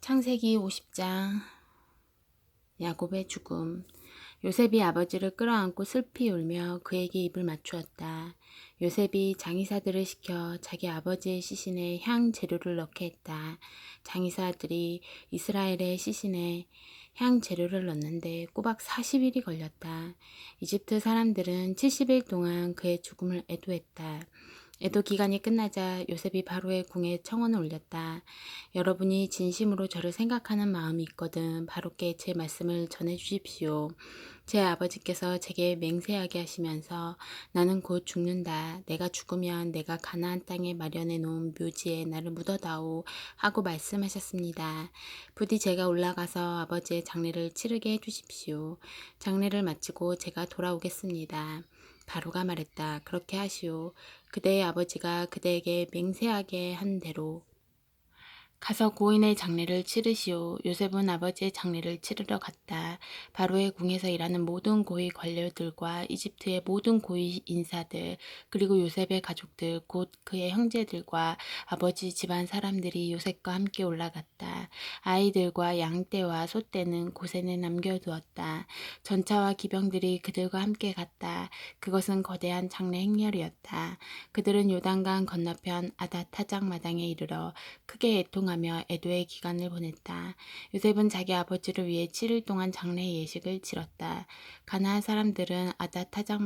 창세기 50장. 야곱의 죽음. 요셉이 아버지를 끌어안고 슬피 울며 그에게 입을 맞추었다. 요셉이 장의사들을 시켜 자기 아버지의 시신에 향 재료를 넣게 했다. 장의사들이 이스라엘의 시신에 향 재료를 넣는데 꼬박 40일이 걸렸다. 이집트 사람들은 70일 동안 그의 죽음을 애도했다. 애도 기간이 끝나자 요셉이 바로의 궁에 청원을 올렸다. 여러분이 진심으로 저를 생각하는 마음이 있거든 바로께 제 말씀을 전해 주십시오. 제 아버지께서 제게 맹세하게 하시면서 나는 곧 죽는다. 내가 죽으면 내가 가나안 땅에 마련해 놓은 묘지에 나를 묻어다오 하고 말씀하셨습니다. 부디 제가 올라가서 아버지의 장례를 치르게 해주십시오. 장례를 마치고 제가 돌아오겠습니다. 바로가 말했다. 그렇게 하시오. 그대의 아버지가 그대에게 맹세하게 한 대로 가서 고인의 장례를 치르시오. 요셉은 아버지의 장례를 치르러 갔다. 바로의 궁에서 일하는 모든 고위 관료들과 이집트의 모든 고위 인사들, 그리고 요셉의 가족들, 곧 그의 형제들과 아버지 집안 사람들이 요셉과 함께 올라갔다. 아이들과 양떼와 소떼는 고센에 남겨두었다. 전차와 기병들이 그들과 함께 갔다. 그것은 거대한 장례 행렬이었다. 그들은 요단강 건너편 아닷타작 마당에 이르러 크게 애통하며 애도의 기간을 보냈다. 요셉은 자기 아버지를 위해 7일 동안 장례 예식을 치렀다. 가나안 사람들은 아닷타작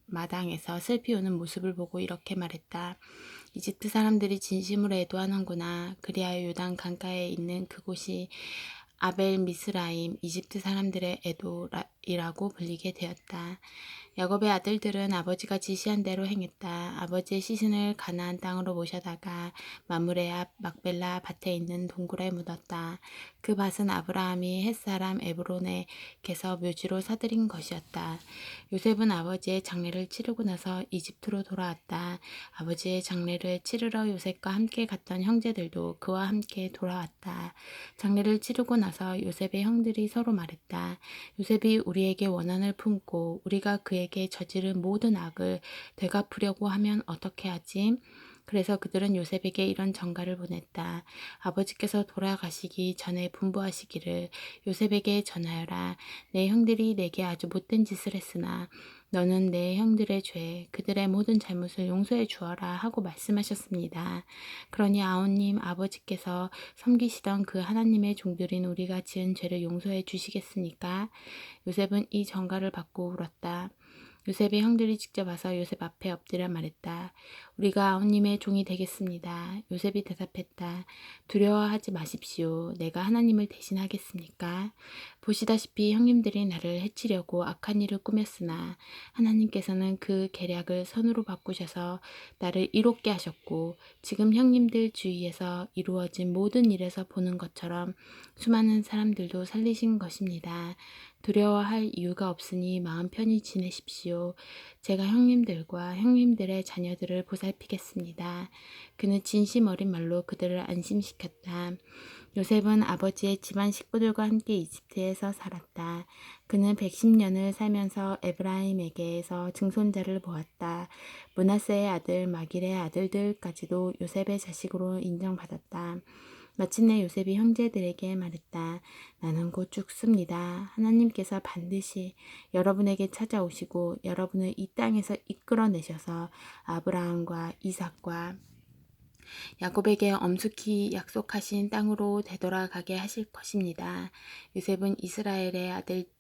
마당에서 슬피 우는 모습을 보고 이렇게 말했다. 이집트 사람들이 진심으로 애도하는구나. 그리하여 요단 강가에 있는 그곳이 아벨 미스라임, 이집트 사람들의 애도이라고 불리게 되었다. 야곱의 아들들은 아버지가 지시한 대로 행했다. 아버지의 시신을 가나안 땅으로 모셔다가 마므레 앞 막벨라 밭에 있는 동굴에 묻었다. 그 밭은 아브라함이 햇사람 에브론에게서 묘지로 사들인 것이었다. 요셉은 아버지의 장례를 치르고 나서 이집트로 돌아왔다. 아버지의 장례를 치르러 요셉과 함께 갔던 형제들도 그와 함께 돌아왔다. 장례를 치르고 나서 요셉의 형들이 서로 말했다. 요셉이 우리에게 원한을 품고 우리가 그에게 저지른 모든 악을 되갚으려고 하면 어떻게 하지? 그래서 그들은 요셉에게 이런 전가를 보냈다. 아버지께서 돌아가시기 전에 분부하시기를 요셉에게 전하여라. 내 형들이 내게 아주 못된 짓을 했으나 너는 내 형들의 죄, 그들의 모든 잘못을 용서해 주어라 하고 말씀하셨습니다. 그러니 아우님 아버지께서 섬기시던 그 하나님의 종들인 우리가 지은 죄를 용서해 주시겠습니까? 요셉은 이 전가를 받고 울었다. 요셉의 형들이 직접 와서 요셉 앞에 엎드려 말했다. 우리가 아우님의 종이 되겠습니다. 요셉이 대답했다. 두려워하지 마십시오. 내가 하나님을 대신하겠습니까? 보시다시피 형님들이 나를 해치려고 악한 일을 꾸몄으나 하나님께서는 그 계략을 선으로 바꾸셔서 나를 이롭게 하셨고 지금 형님들 주위에서 이루어진 모든 일에서 보는 것처럼 수많은 사람들도 살리신 것입니다. 두려워할 이유가 없으니 마음 편히 지내십시오. 제가 형님들과 형님들의 자녀들을 보살피겠습니다. 그는 진심 어린 말로 그들을 안심시켰다. 요셉은 아버지의 집안 식구들과 함께 이집트에서 살았다. 그는 110년을 살면서 에브라임에게서 증손자를 보았다. 므낫세의 아들 마길의 아들들까지도 요셉의 자식으로 인정받았다. 마침내 요셉이 형제들에게 말했다. 나는 곧 죽습니다. 하나님께서 반드시 여러분에게 찾아오시고 여러분을 이 땅에서 이끌어내셔서 아브라함과 이삭과 야곱에게 엄숙히 약속하신 땅으로 되돌아가게 하실 것입니다. 요셉은 이스라엘의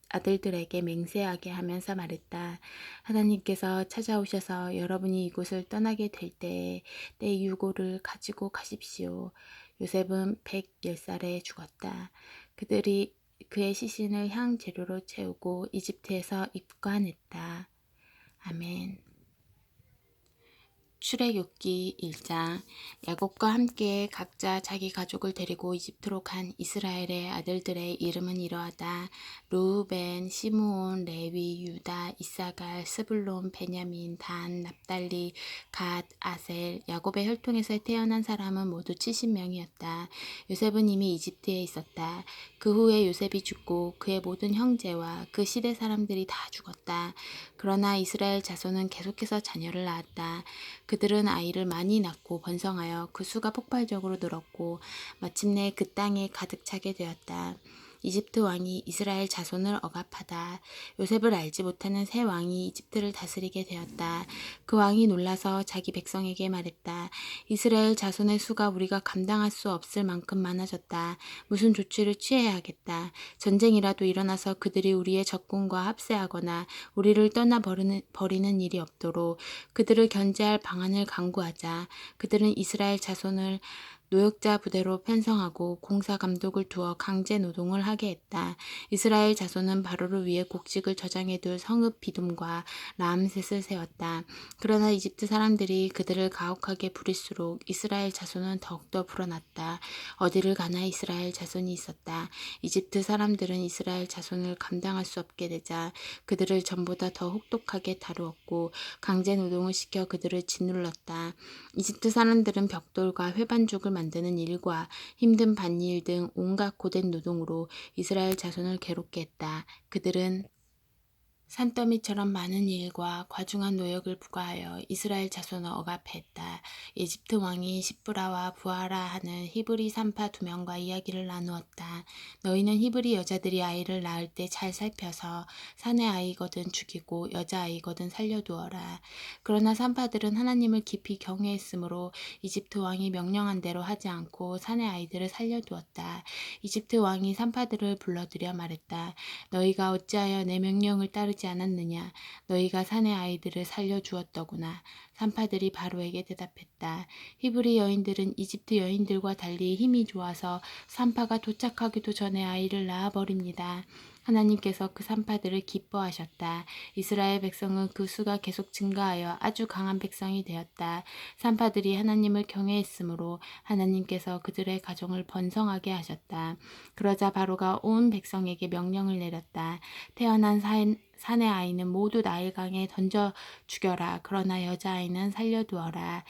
아들들에게 맹세하게 하면서 말했다. 하나님께서 찾아오셔서 여러분이 이곳을 떠나게 될 때에 때 유고를 가지고 가십시오. 요셉은 110살에 죽었다. 그들이 그의 시신을 향 재료로 채우고 이집트에서 입관했다. 아멘. 출애굽기 1장. 야곱과 함께 각자 자기 가족을 데리고 이집트로 간 이스라엘의 아들들의 이름은 이러하다. 르우벤, 시므온, 레위, 유다, 이사갈, 스불론, 베냐민, 단, 납달리, 갓, 아셀. 야곱의 혈통에서 태어난 사람은 모두 70명이었다. 요셉은 이미 이집트에 있었다. 그 후에 요셉이 죽고 그의 모든 형제와 그 시대 사람들이 다 죽었다. 그러나 이스라엘 자손은 계속해서 자녀를 낳았다. 그들은 아이를 많이 낳고 번성하여 그 수가 폭발적으로 늘었고 마침내 그 땅에 가득 차게 되었다. 이집트 왕이 이스라엘 자손을 억압하다 요셉을 알지 못하는 새 왕이 이집트를 다스리게 되었다. 그 왕이 놀라서 자기 백성에게 말했다. 이스라엘 자손의 수가 우리가 감당할 수 없을 만큼 많아졌다. 무슨 조치를 취해야 하겠다. 전쟁이라도 일어나서 그들이 우리의 적군과 합세하거나 우리를 떠나 버리는 일이 없도록 그들을 견제할 방안을 강구하자. 그들은 이스라엘 자손을 노역자 부대로 편성하고 공사 감독을 두어 강제 노동을 하게 했다. 이스라엘 자손은 바로를 위해 곡식을 저장해둘 성읍 비둠과 라암셋을 세웠다. 그러나 이집트 사람들이 그들을 가혹하게 부릴수록 이스라엘 자손은 더욱더 불어났다. 어디를 가나 이스라엘 자손이 있었다. 이집트 사람들은 이스라엘 자손을 감당할 수 없게 되자 그들을 전보다 더 혹독하게 다루었고 강제 노동을 시켜 그들을 짓눌렀다. 이집트 사람들은 벽돌과 회반죽을 만드는 일과 힘든 밭일 등 온갖 고된 노동으로 이스라엘 자손을 괴롭게 했다. 그들은 산더미처럼 많은 일과 과중한 노역을 부과하여 이스라엘 자손을 억압했다. 이집트 왕이 시브라와 부하라 하는 히브리 산파 2명과 이야기를 나누었다. 너희는 히브리 여자들이 아이를 낳을 때 잘 살펴서 사내 아이거든 죽이고 여자아이거든 살려두어라. 그러나 산파들은 하나님을 깊이 경외했으므로 이집트 왕이 명령한 대로 하지 않고 사내 아이들을 살려두었다. 이집트 왕이 산파들을 불러들여 말했다. 너희가 어찌하여 내 명령을 따르지 않았느냐. 너희가 사내 아이들을 살려주었더구나. 산파들이 바로에게 대답했다. 히브리 여인들은 이집트 여인들과 달리 힘이 좋아서 산파가 도착하기도 전에 아이를 낳아버립니다. 하나님께서 그 산파들을 기뻐하셨다. 이스라엘 백성은 그 수가 계속 증가하여 아주 강한 백성이 되었다. 산파들이 하나님을 경외했으므로 하나님께서 그들의 가정을 번성하게 하셨다. 그러자 바로가 온 백성에게 명령을 내렸다. 태어난 사내 아이는 모두 나일강에 던져 죽여라. 그러나 여자아이는 살려두어라.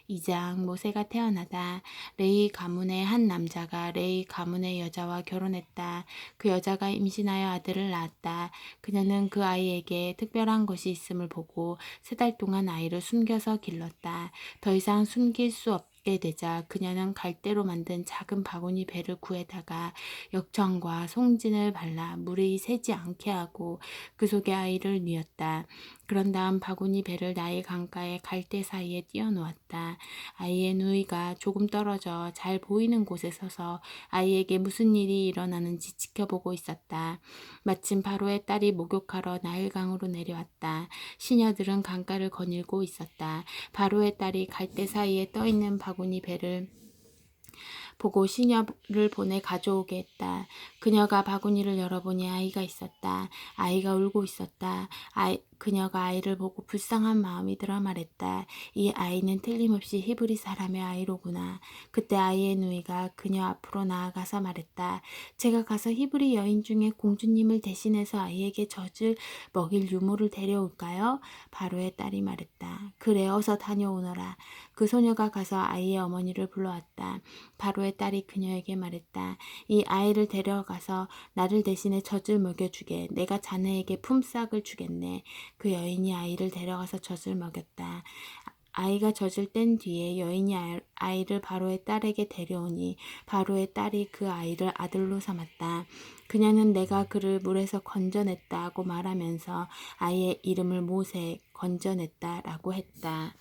2장 모세가 태어나다 레위 가문의 한 남자가 레위 가문의 여자와 결혼했다. 그 여자가 임신하여 아들을 낳았다. 그녀는 그 아이에게 특별한 것이 있음을 보고 3달 동안 아이를 숨겨서 길렀다. 더 이상 숨길 수 없게 되자 그녀는 갈대로 만든 작은 바구니 배를 구해다가 역청과 송진을 발라 물이 새지 않게 하고 그 속에 아이를 뉘었다. 그런 다음 바구니 배를 나일 강가의 갈대 사이에 띄워놓았다. 아이의 누이가 조금 떨어져 잘 보이는 곳에 서서 아이에게 무슨 일이 일어나는지 지켜보고 있었다. 마침 바로의 딸이 목욕하러 나일강으로 내려왔다. 시녀들은 강가를 거닐고 있었다. 바로의 딸이 갈대 사이에 떠있는 바구니 배를 보고 시녀를 보내 가져오게 했다. 그녀가 바구니를 열어보니 아이가 있었다. 아이가 울고 있었다. 그녀가 아이를 보고 불쌍한 마음이 들어 말했다. 이 아이는 틀림없이 히브리 사람의 아이로구나. 그때 아이의 누이가 그녀 앞으로 나아가서 말했다. 제가 가서 히브리 여인 중에 공주님을 대신해서 아이에게 젖을 먹일 유모를 데려올까요? 바로의 딸이 말했다. 그래, 어서 다녀오너라. 그 소녀가 가서 아이의 어머니를 불러왔다. 바로의 딸이 그녀에게 말했다. 이 아이를 데려가서 나를 대신해 젖을 먹여주게. 내가 자네에게 품삯을 주겠네. 그 여인이 아이를 데려가서 젖을 먹였다. 아이가 젖을 뗀 뒤에 여인이 아이를 바로의 딸에게 데려오니 바로의 딸이 그 아이를 아들로 삼았다. 그녀는 내가 그를 물에서 건져냈다고 말하면서 아이의 이름을 모세, 건져냈다라고 했다.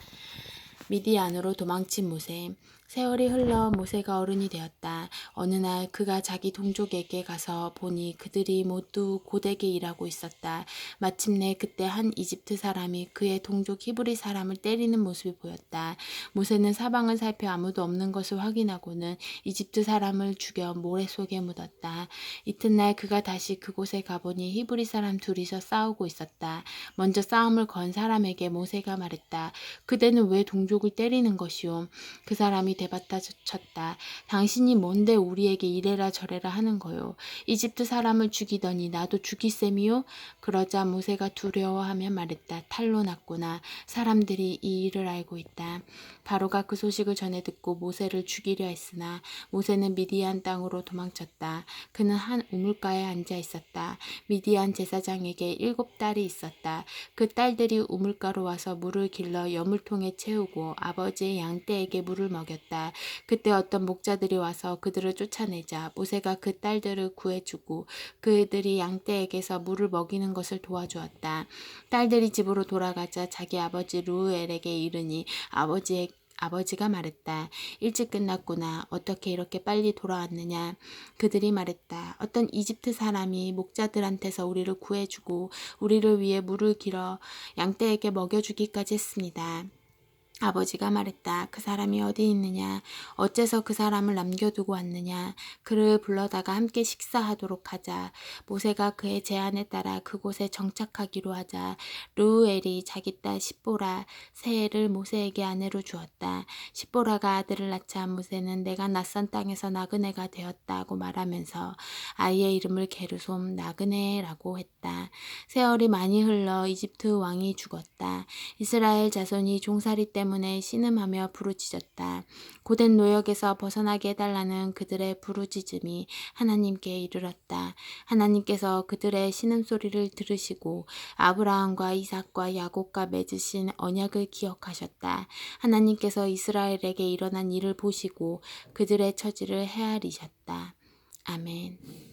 미디안으로 도망친 모세. 세월이 흘러 모세가 어른이 되었다. 어느 날 그가 자기 동족에게 가서 보니 그들이 모두 고되게 일하고 있었다. 마침내 그때 한 이집트 사람이 그의 동족 히브리 사람을 때리는 모습이 보였다. 모세는 사방을 살펴 아무도 없는 것을 확인하고는 이집트 사람을 죽여 모래 속에 묻었다. 이튿날 그가 다시 그곳에 가보니 히브리 사람 둘이서 싸우고 있었다. 먼저 싸움을 건 사람에게 모세가 말했다. 그대는 왜 동족을 때리는 것이오? 그 사람이 대받아쳤다. 당신이 뭔데 우리에게 이래라 저래라 하는 거요. 이집트 사람을 죽이더니 나도 죽일 셈이요? 그러자 모세가 두려워하며 말했다. 탈로 났구나. 사람들이 이 일을 알고 있다. 바로가 그 소식을 전해 듣고 모세를 죽이려 했으나 모세는 미디안 땅으로 도망쳤다. 그는 한 우물가에 앉아 있었다. 미디안 제사장에게 7딸이 있었다. 그 딸들이 우물가로 와서 물을 길러 여물통에 채우고 아버지의 양떼에게 물을 먹였다. 그때 어떤 목자들이 와서 그들을 쫓아내자 모세가 그 딸들을 구해주고 그들이 양떼에게서 물을 먹이는 것을 도와주었다. 딸들이 집으로 돌아가자 자기 아버지 루엘에게 이르니 아버지가 말했다. 일찍 끝났구나. 어떻게 이렇게 빨리 돌아왔느냐. 그들이 말했다. 어떤 이집트 사람이 목자들한테서 우리를 구해주고 우리를 위해 물을 길어 양떼에게 먹여주기까지 했습니다. 아버지가 말했다. 그 사람이 어디 있느냐? 어째서 그 사람을 남겨두고 왔느냐? 그를 불러다가 함께 식사하도록 하자. 모세가 그의 제안에 따라 그곳에 정착하기로 하자. 르우엘이 자기 딸 십보라 세엘을 모세에게 아내로 주었다. 십보라가 아들을 낳자 모세는 내가 낯선 땅에서 나그네가 되었다고 말하면서 아이의 이름을 게르솜 나그네라고 했다. 세월이 많이 흘러 이집트 왕이 죽었다. 이스라엘 자손이 종살이 때문에 신음하며 부르짖었다. 고된 노역에서 벗어나게 해달라는 그들의 부르짖음이 하나님께 이르렀다. 하나님께서 그들의 신음소리를 들으시고 아브라함과 이삭과 야곱과 맺으신 언약을 기억하셨다. 하나님께서 이스라엘에게 일어난 일을 보시고 그들의 처지를 헤아리셨다. 아멘.